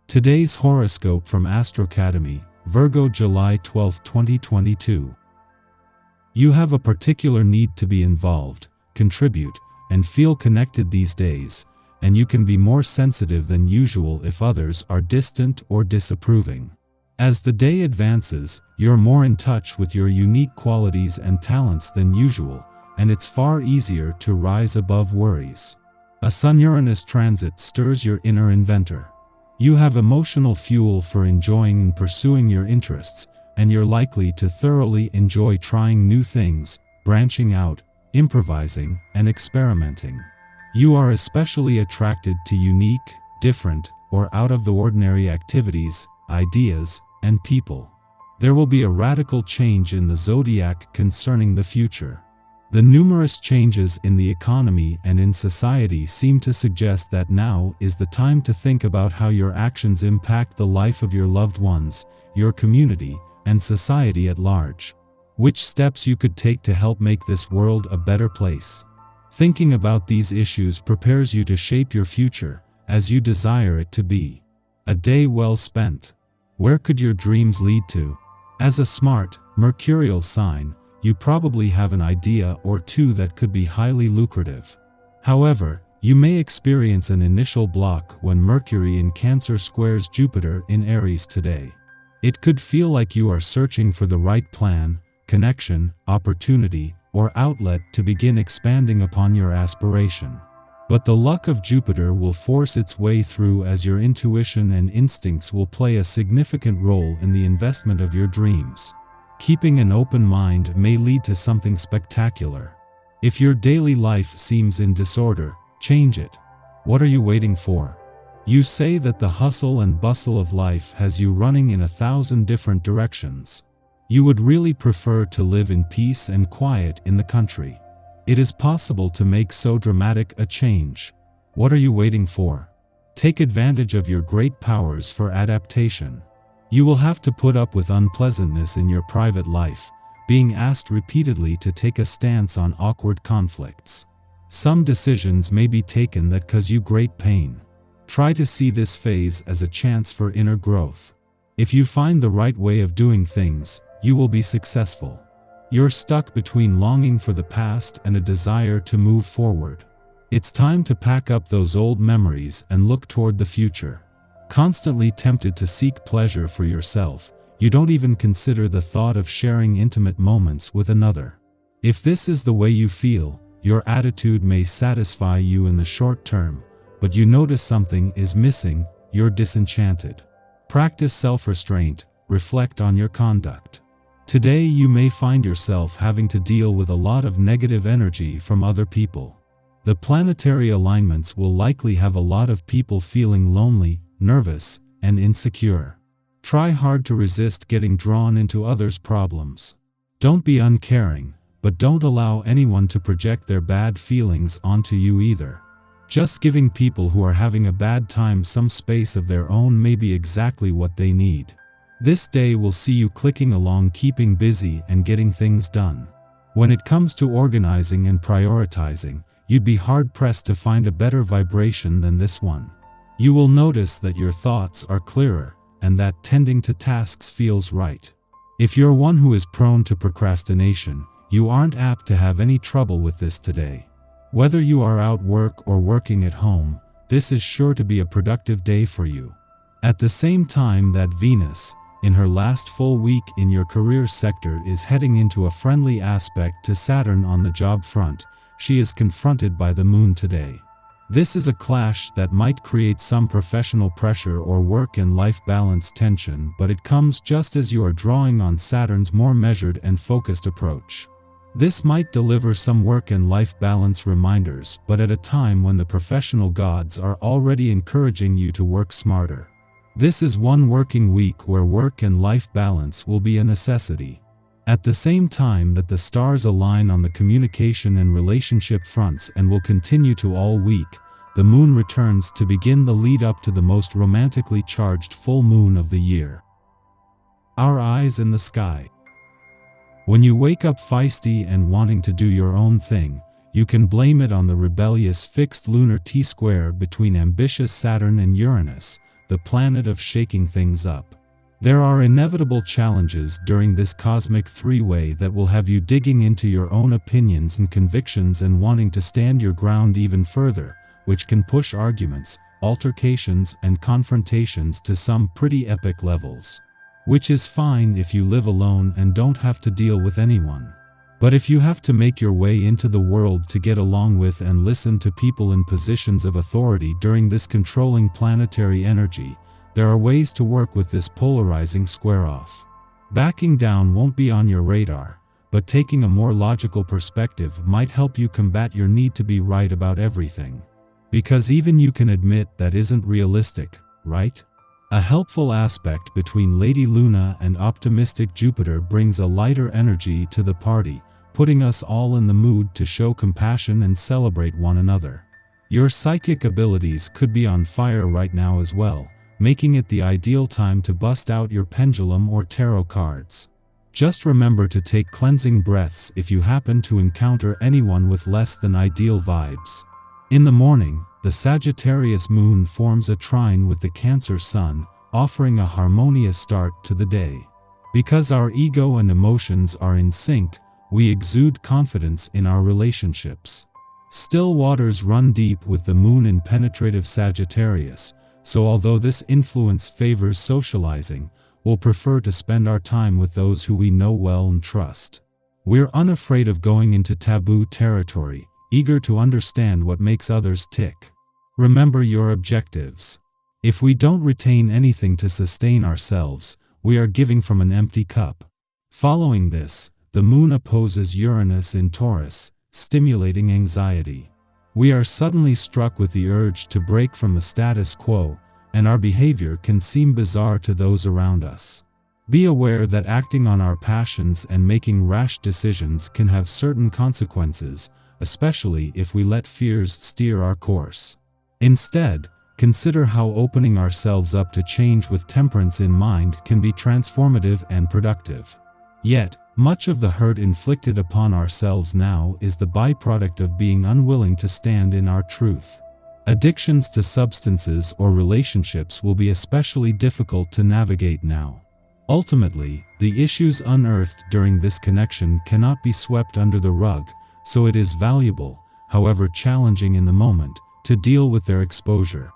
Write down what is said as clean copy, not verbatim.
Today's horoscope from Astrocademy, Virgo July 12, 2022. You have a particular need to be involved, contribute, and feel connected these days, and you can be more sensitive than usual if others are distant or disapproving. As the day advances, you're more in touch with your unique qualities and talents than usual, and it's far easier to rise above worries. A Sun-Uranus transit stirs your inner inventor. You have emotional fuel for enjoying and pursuing your interests, and you're likely to thoroughly enjoy trying new things, branching out, improvising, and experimenting. You are especially attracted to unique, different, or out-of-the-ordinary activities, ideas, and people. There will be a radical change in the zodiac concerning the future. The numerous changes in the economy and in society seem to suggest that now is the time to think about how your actions impact the life of your loved ones, your community, and society at large. Which steps you could take to help make this world a better place. Thinking about these issues prepares you to shape your future, as you desire it to be. A day well spent. Where could your dreams lead to? As a smart, mercurial sign, you probably have an idea or two that could be highly lucrative. However, you may experience an initial block when Mercury in Cancer squares Jupiter in Aries today. It could feel like you are searching for the right plan, connection, opportunity, or outlet to begin expanding upon your aspiration. But the luck of Jupiter will force its way through as your intuition and instincts will play a significant role in the investment of your dreams. Keeping an open mind may lead to something spectacular. If your daily life seems in disorder, change it. What are you waiting for? You say that the hustle and bustle of life has you running in 1,000 different directions. You would really prefer to live in peace and quiet in the country. It is possible to make so dramatic a change. What are you waiting for? Take advantage of your great powers for adaptation. You will have to put up with unpleasantness in your private life, being asked repeatedly to take a stance on awkward conflicts. Some decisions may be taken that cause you great pain. Try to see this phase as a chance for inner growth. If you find the right way of doing things, you will be successful. You're stuck between longing for the past and a desire to move forward. It's time to pack up those old memories and look toward the future. Constantly tempted to seek pleasure for yourself, you don't even consider the thought of sharing intimate moments with another. If this is the way you feel, your attitude may satisfy you in the short term, but you notice something is missing, you're disenchanted. Practice self-restraint, reflect on your conduct. Today you may find yourself having to deal with a lot of negative energy from other people. The planetary alignments will likely have a lot of people feeling lonely, nervous, and insecure. Try hard to resist getting drawn into others' problems. Don't be uncaring, but don't allow anyone to project their bad feelings onto you either. Just giving people who are having a bad time some space of their own may be exactly what they need. This day will see you clicking along, keeping busy and getting things done. When it comes to organizing and prioritizing, you'd be hard-pressed to find a better vibration than this one. You will notice that your thoughts are clearer, and that tending to tasks feels right. If you're one who is prone to procrastination, you aren't apt to have any trouble with this today. Whether you are out work or working at home, this is sure to be a productive day for you. At the same time that Venus, in her last full week in your career sector, is heading into a friendly aspect to Saturn on the job front, she is confronted by the Moon today. This is a clash that might create some professional pressure or work and life balance tension, but it comes just as you are drawing on Saturn's more measured and focused approach. This might deliver some work and life balance reminders, but at a time when the professional gods are already encouraging you to work smarter. This is one working week where work and life balance will be a necessity. At the same time that the stars align on the communication and relationship fronts and will continue to all week, the moon returns to begin the lead up to the most romantically charged full moon of the year. Our eyes in the sky. When you wake up feisty and wanting to do your own thing, you can blame it on the rebellious fixed lunar T-square between ambitious Saturn and Uranus, the planet of shaking things up. There are inevitable challenges during this cosmic three-way that will have you digging into your own opinions and convictions and wanting to stand your ground even further, which can push arguments, altercations, and confrontations to some pretty epic levels. Which is fine if you live alone and don't have to deal with anyone. But if you have to make your way into the world to get along with and listen to people in positions of authority during this controlling planetary energy, there are ways to work with this polarizing square-off. Backing down won't be on your radar, but taking a more logical perspective might help you combat your need to be right about everything. Because even you can admit that isn't realistic, right? A helpful aspect between Lady Luna and optimistic Jupiter brings a lighter energy to the party, putting us all in the mood to show compassion and celebrate one another. Your psychic abilities could be on fire right now as well, making it the ideal time to bust out your pendulum or tarot cards. Just remember to take cleansing breaths if you happen to encounter anyone with less than ideal vibes. In the morning, the Sagittarius moon forms a trine with the Cancer sun, offering a harmonious start to the day. Because our ego and emotions are in sync, we exude confidence in our relationships. Still waters run deep with the moon in penetrative Sagittarius, so although this influence favors socializing, we'll prefer to spend our time with those who we know well and trust. We're unafraid of going into taboo territory, eager to understand what makes others tick. Remember your objectives. If we don't retain anything to sustain ourselves, we are giving from an empty cup. Following this, the moon opposes Uranus in Taurus, stimulating anxiety. We are suddenly struck with the urge to break from the status quo, and our behavior can seem bizarre to those around us. Be aware that acting on our passions and making rash decisions can have certain consequences, especially if we let fears steer our course. Instead, consider how opening ourselves up to change with temperance in mind can be transformative and productive. Yet, much of the hurt inflicted upon ourselves now is the byproduct of being unwilling to stand in our truth. Addictions to substances or relationships will be especially difficult to navigate now. Ultimately, the issues unearthed during this connection cannot be swept under the rug, so it is valuable, however challenging in the moment, to deal with their exposure.